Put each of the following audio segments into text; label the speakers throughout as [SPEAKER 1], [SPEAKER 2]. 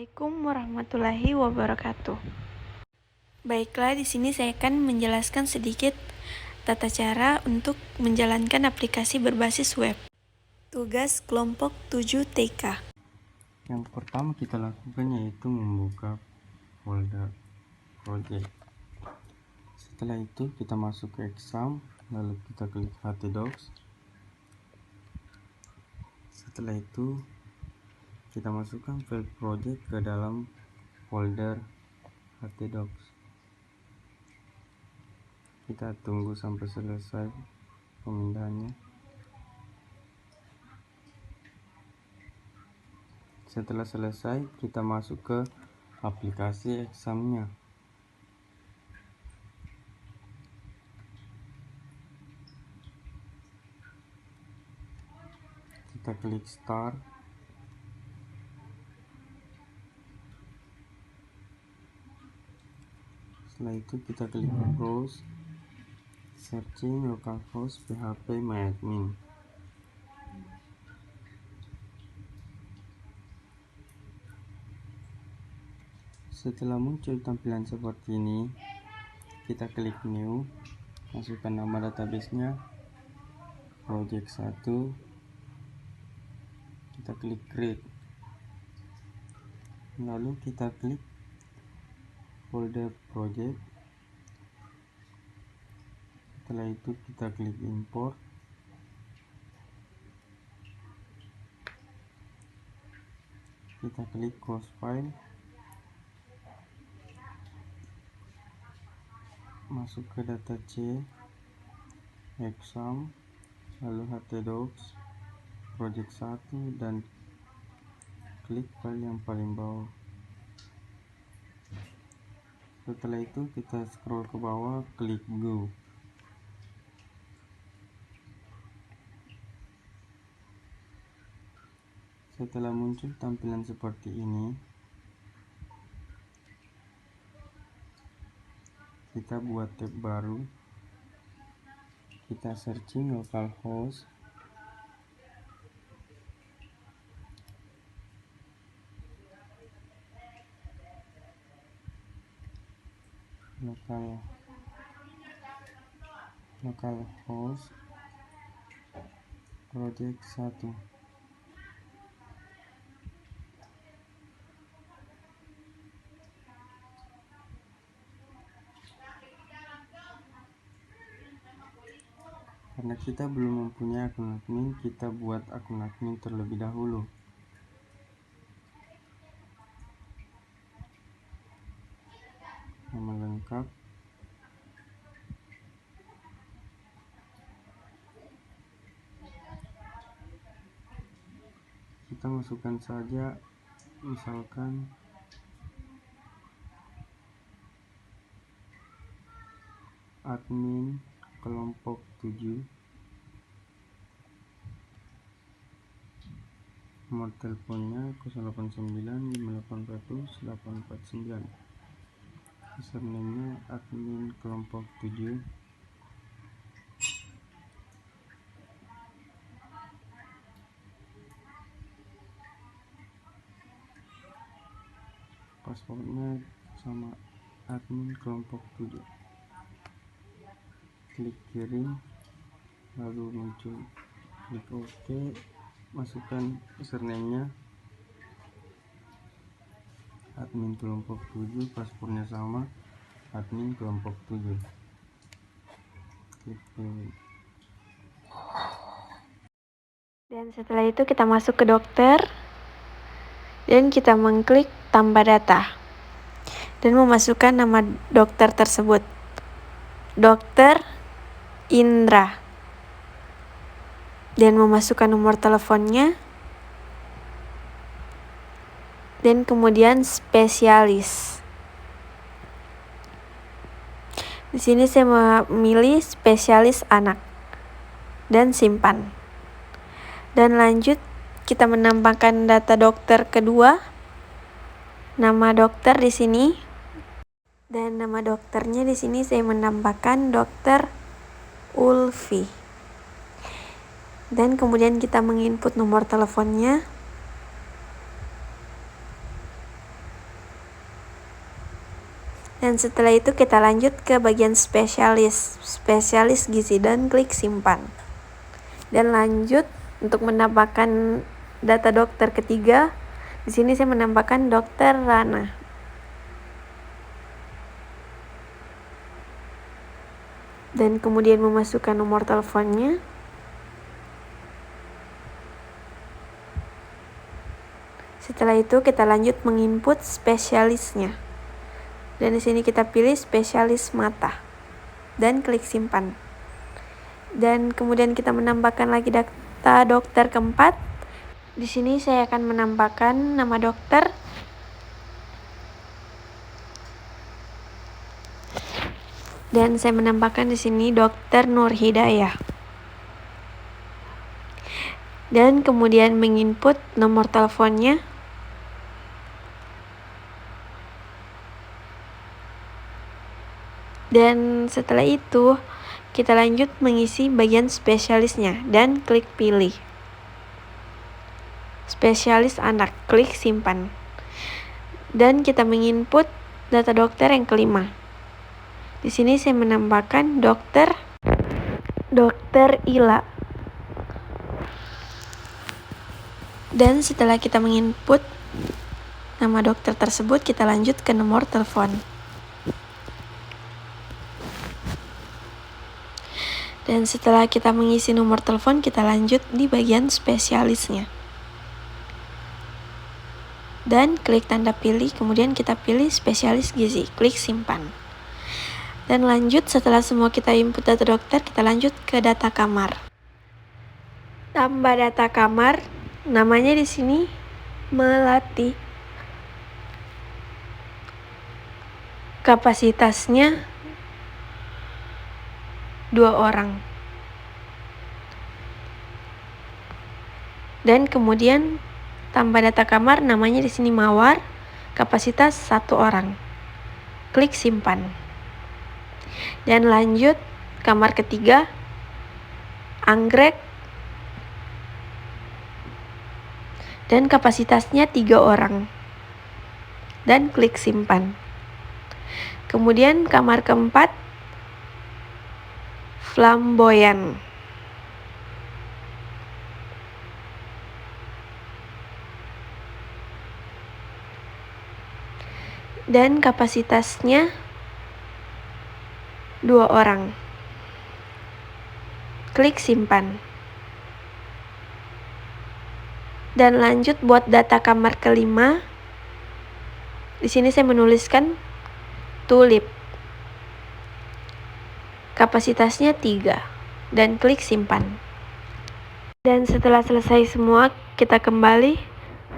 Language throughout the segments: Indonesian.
[SPEAKER 1] Assalamualaikum warahmatullahi wabarakatuh. Baiklah, di sini saya akan menjelaskan sedikit tata cara untuk menjalankan aplikasi berbasis web. Tugas kelompok 7 TK.
[SPEAKER 2] Yang pertama kita lakukan yaitu membuka folder project. Setelah itu kita masuk ke exam, lalu kita klik htdocs. Setelah itu kita masukkan file project ke dalam folder htdocs. Kita tunggu sampai selesai pemindahannya. Setelah selesai, kita masuk ke aplikasi examnya. Kita klik start. Setelah itu kita klik browse, searching localhost php myadmin. Setelah muncul tampilan seperti ini, kita klik new, masukkan nama databasenya project 1, kita klik create, lalu kita klik folder project. Setelah itu kita klik import, kita klik close file, masuk ke data C, exam, lalu htdocs project 1 dan klik file yang paling bawah. Setelah itu kita scroll ke bawah, klik go. Setelah muncul tampilan seperti ini, kita buat tab baru, kita searching localhost, localhost project 1. Karena kita belum mempunyai akun admin, kita buat akun admin terlebih dahulu. Nama lengkap, kita masukkan saja, misalkan admin kelompok 7, nomor teleponnya 0895810849, username-nya admin kelompok 7, passwordnya sama admin kelompok 7. Klik kirim, lalu muncul, klik OK, masukkan username-nya admin kelompok 7, passwordnya sama admin kelompok 7. Klik kirim.
[SPEAKER 1] Dan setelah itu kita masuk ke dokter dan kita mengklik tambah data dan memasukkan nama dokter tersebut, Dokter Indra, dan memasukkan nomor teleponnya dan kemudian spesialis. Di sini saya memilih spesialis anak dan simpan. Dan lanjut kita menambahkan data dokter kedua, nama dokter di sini, dan nama dokternya di sini saya menambahkan Dokter Ulfi. Dan kemudian kita menginput nomor teleponnya. Dan setelah itu kita lanjut ke bagian spesialis gizi dan klik simpan. Dan lanjut untuk menambahkan data dokter ketiga. Di sini saya menambahkan Dokter Rana. Dan kemudian memasukkan nomor teleponnya. Setelah itu kita lanjut menginput spesialisnya. Dan di sini kita pilih spesialis mata dan klik simpan. Dan kemudian kita menambahkan lagi data dokter keempat. Di sini saya akan menambahkan nama dokter. Dan saya menambahkan di sini Dokter Nur Hidayah. Dan kemudian menginput nomor teleponnya. Dan setelah itu kita lanjut mengisi bagian spesialisnya dan klik pilih. Spesialis anak, klik simpan. Dan kita menginput data dokter yang kelima. Di sini saya menambahkan Dokter Ila. Dan setelah kita menginput nama dokter tersebut, kita lanjut ke nomor telepon. Dan setelah kita mengisi nomor telepon, kita lanjut di bagian spesialisnya. Dan klik tanda pilih, kemudian kita pilih spesialis gizi, klik simpan. Dan lanjut setelah semua kita input data dokter, kita lanjut ke data kamar. Tambah data kamar, namanya di sini Melati. Kapasitasnya 2 orang. Dan kemudian tambah data kamar, namanya di sini Mawar, kapasitas 1 orang. Klik simpan. Dan lanjut kamar ketiga, Anggrek, dan kapasitasnya 3 orang. Dan klik simpan. Kemudian kamar keempat, Flamboyan. Dan kapasitasnya 2 orang. Klik simpan. Dan lanjut buat data kamar kelima. Di sini saya menuliskan Tulip. Kapasitasnya 3 dan klik simpan. Dan setelah selesai semua, kita kembali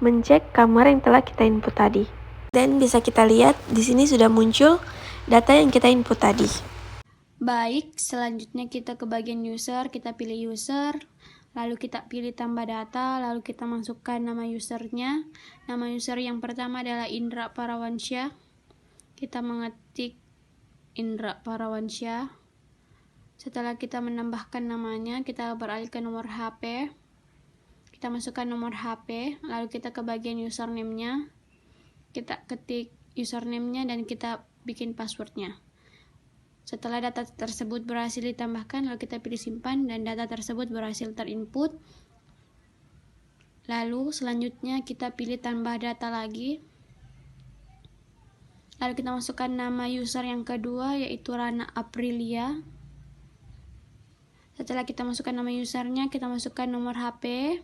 [SPEAKER 1] mencek kamar yang telah kita input tadi. Dan bisa kita lihat di sini sudah muncul data yang kita input tadi.
[SPEAKER 3] Baik, selanjutnya kita ke bagian user, kita pilih user, lalu kita pilih tambah data, lalu kita masukkan nama usernya. Nama user yang pertama adalah Indra Parawansyah. Kita mengetik Indra Parawansyah. Setelah kita menambahkan namanya, kita beralih ke nomor HP. Kita masukkan nomor HP, lalu kita ke bagian username-nya. Kita ketik username-nya dan kita bikin password-nya. Setelah data tersebut berhasil ditambahkan, lalu kita pilih simpan dan data tersebut berhasil terinput. Lalu selanjutnya kita pilih tambah data lagi. Lalu kita masukkan nama user yang kedua, yaitu Rana Aprilia. Setelah kita masukkan nama usernya, kita masukkan nomor HP.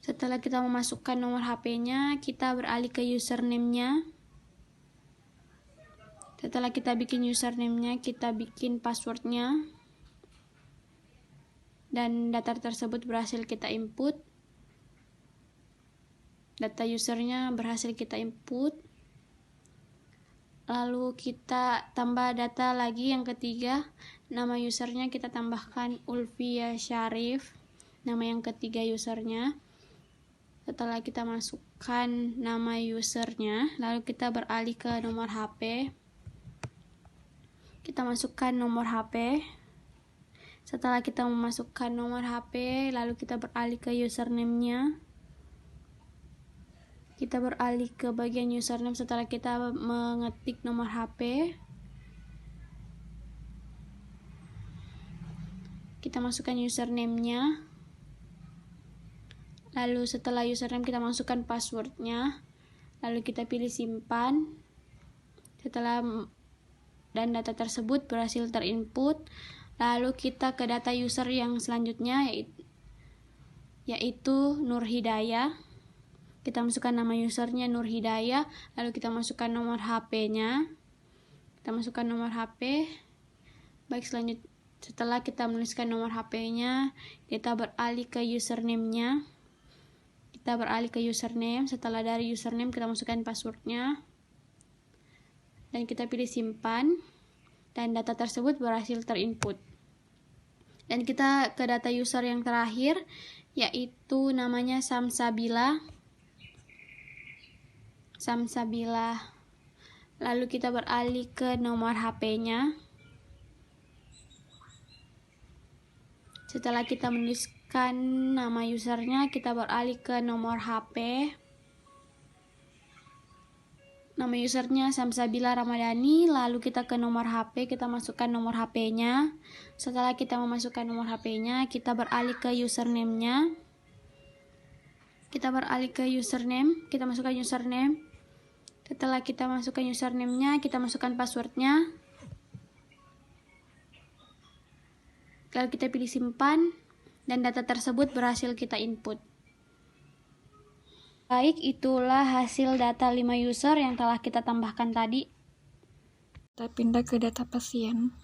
[SPEAKER 3] Setelah kita memasukkan nomor HP-nya, kita beralih ke username-nya. Setelah kita bikin username-nya, kita bikin password-nya. Dan data tersebut berhasil kita input. Data usernya berhasil kita input. Lalu kita tambah data lagi yang ketiga. Nama usernya kita tambahkan Ulfia Syarif. Nama yang ketiga usernya. Setelah kita masukkan nama usernya, lalu kita beralih ke nomor HP. Kita masukkan nomor HP. Setelah kita memasukkan nomor HP, lalu kita beralih ke username-nya. Kita beralih ke bagian username setelah kita mengetik nomor HP. Kita masukkan username-nya. Lalu setelah username kita masukkan password-nya. Lalu kita pilih simpan. Dan data tersebut berhasil terinput. Lalu kita ke data user yang selanjutnya, yaitu Nur Hidayah. Kita masukkan nama usernya Nur Hidayah, lalu kita masukkan nomor HP-nya. Kita masukkan nomor HP. Baik, setelah kita menuliskan nomor HP-nya, kita beralih ke username-nya. Kita beralih ke username. Setelah dari username kita masukkan password-nya. Dan kita pilih simpan. Dan data tersebut berhasil terinput. Dan kita ke data user yang terakhir, yaitu namanya Samsabila. Lalu kita beralih ke nomor HP-nya. Setelah kita menuliskan nama usernya, kita beralih ke nomor HP. Nama usernya Samsabila Ramadhani. Lalu kita ke nomor HP, kita masukkan nomor HP-nya. Setelah kita memasukkan nomor HP-nya, kita beralih ke username-nya. Kita beralih ke username, kita masukkan username. Setelah kita masukkan username-nya, kita masukkan password-nya. Lalu kita pilih simpan, dan data tersebut berhasil kita input. Baik, itulah hasil data 5 user yang telah kita tambahkan tadi.
[SPEAKER 1] Kita pindah ke data pasien.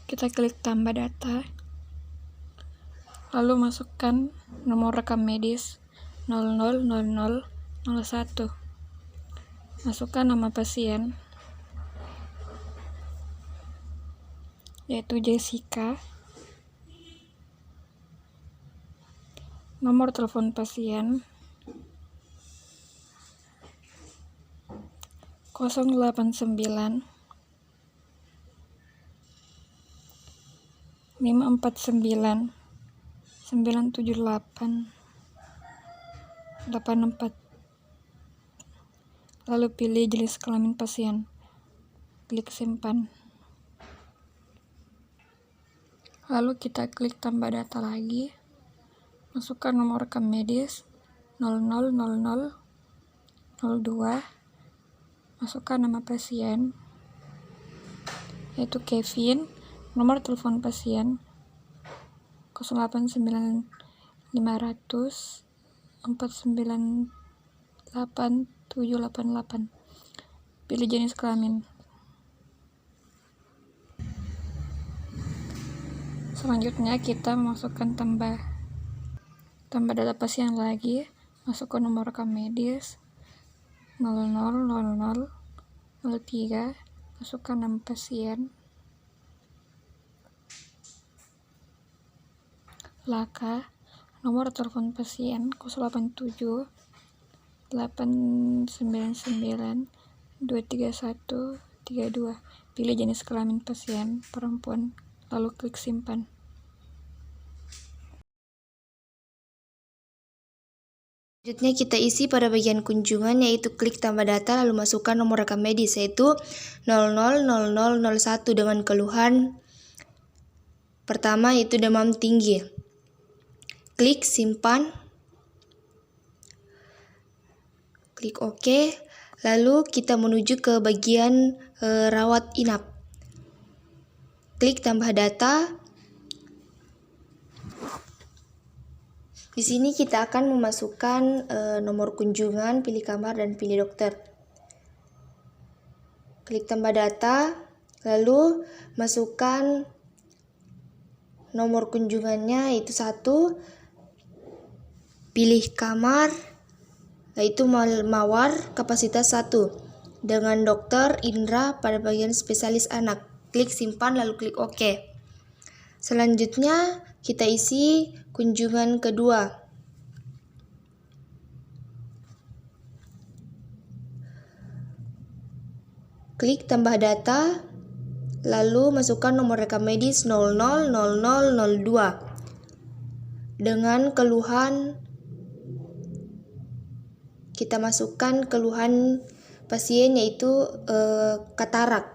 [SPEAKER 1] Kita klik tambah data. Lalu masukkan nomor rekam medis 000001. Masukkan nama pasien, yaitu Jessica. Nomor telepon pasien 089 549 978 84. Lalu pilih jenis kelamin pasien. Klik simpan. Lalu kita klik tambah data lagi. Masukkan nomor rekam medis 000002. Masukkan nama pasien, yaitu Kevin. Nomor telepon pasien 089 500 498 788. Pilih jenis kelamin. Selanjutnya kita masukkan tambah data pasien lagi. Masukkan nomor rekam medis 000003. Masukkan nama pasien, Laka. Nomor telepon pasien 087 899 23132. Pilih jenis kelamin pasien perempuan, lalu klik simpan.
[SPEAKER 4] Selanjutnya kita isi pada bagian kunjungan, yaitu klik tambah data lalu masukkan nomor rekam medis, yaitu 000001 dengan keluhan pertama yaitu demam tinggi. Klik simpan. Klik OK. Lalu kita menuju ke bagian rawat inap. Klik tambah data. Di sini kita akan memasukkan nomor kunjungan, pilih kamar, dan pilih dokter. Klik tambah data, lalu masukkan nomor kunjungannya, yaitu 1. Pilih kamar, yaitu mawar kapasitas 1 dengan Dr. Indra pada bagian spesialis anak. Klik simpan lalu klik OK. Selanjutnya kita isi kunjungan kedua. Klik tambah data, lalu masukkan nomor rekam medis 000002. dengan keluhan, kita masukkan keluhan pasien yaitu katarak.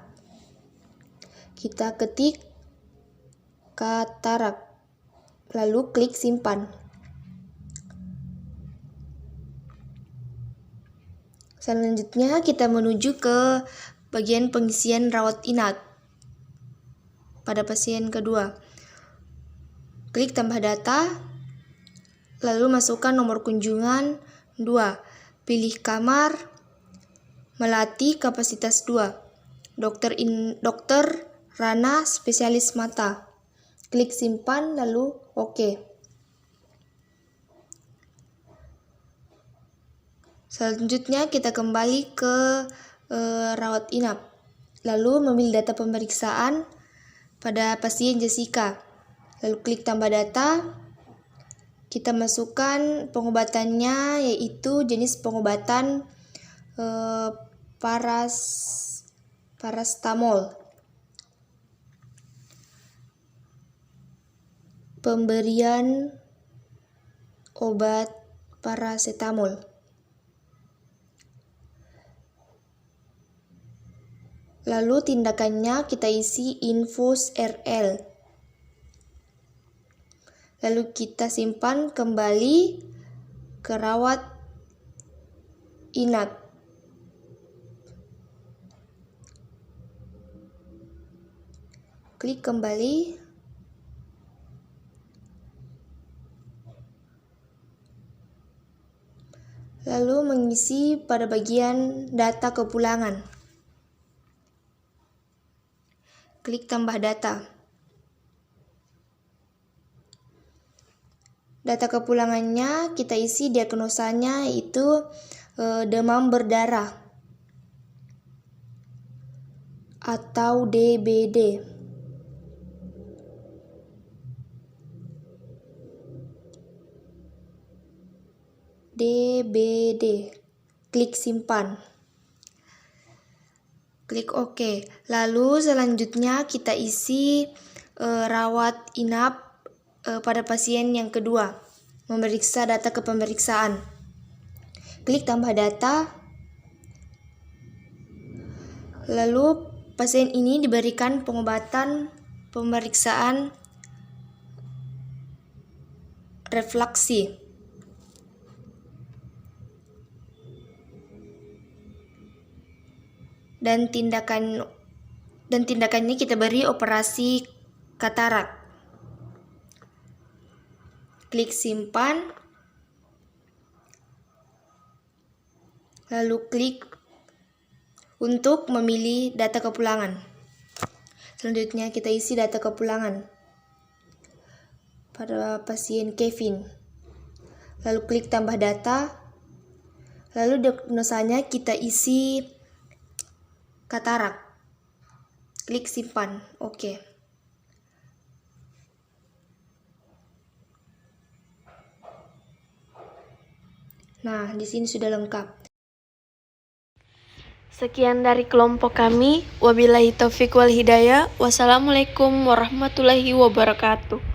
[SPEAKER 4] Kita ketik katarak, lalu klik simpan. Selanjutnya kita menuju ke bagian pengisian rawat inap pada pasien kedua. Klik tambah data, lalu masukkan nomor kunjungan 2. Pilih kamar, melati kapasitas 2. Dokter Rana spesialis mata. Klik simpan lalu oke. Selanjutnya kita kembali ke rawat inap. Lalu memilih data pemeriksaan pada pasien Jessica. Lalu klik tambah data. Kita masukkan pengobatannya yaitu jenis pengobatan parastamol. Pemberian obat parasetamol. Lalu tindakannya kita isi infus RL. Lalu kita simpan kembali ke rawat inap. Klik kembali. Lalu mengisi pada bagian data kepulangan. Klik tambah data. Data kepulangannya kita isi diagnosanya yaitu demam berdarah atau DBD. Klik simpan. Klik OK. Lalu selanjutnya kita isi rawat inap pada pasien yang kedua. Memeriksa data kepemeriksaan. Klik tambah data. Lalu pasien ini diberikan pengobatan pemeriksaan refleksi. Dan tindakannya kita beri operasi katarak. Klik simpan. Lalu klik untuk memilih data kepulangan. Selanjutnya kita isi data kepulangan pada pasien Kevin. Lalu klik tambah data. Lalu diagnosanya kita isi katarak. Klik simpan. Oke. Nah, di sini sudah lengkap.
[SPEAKER 1] Sekian dari kelompok kami. Wabillahi taufiq wal hidayah. Wassalamualaikum warahmatullahi wabarakatuh.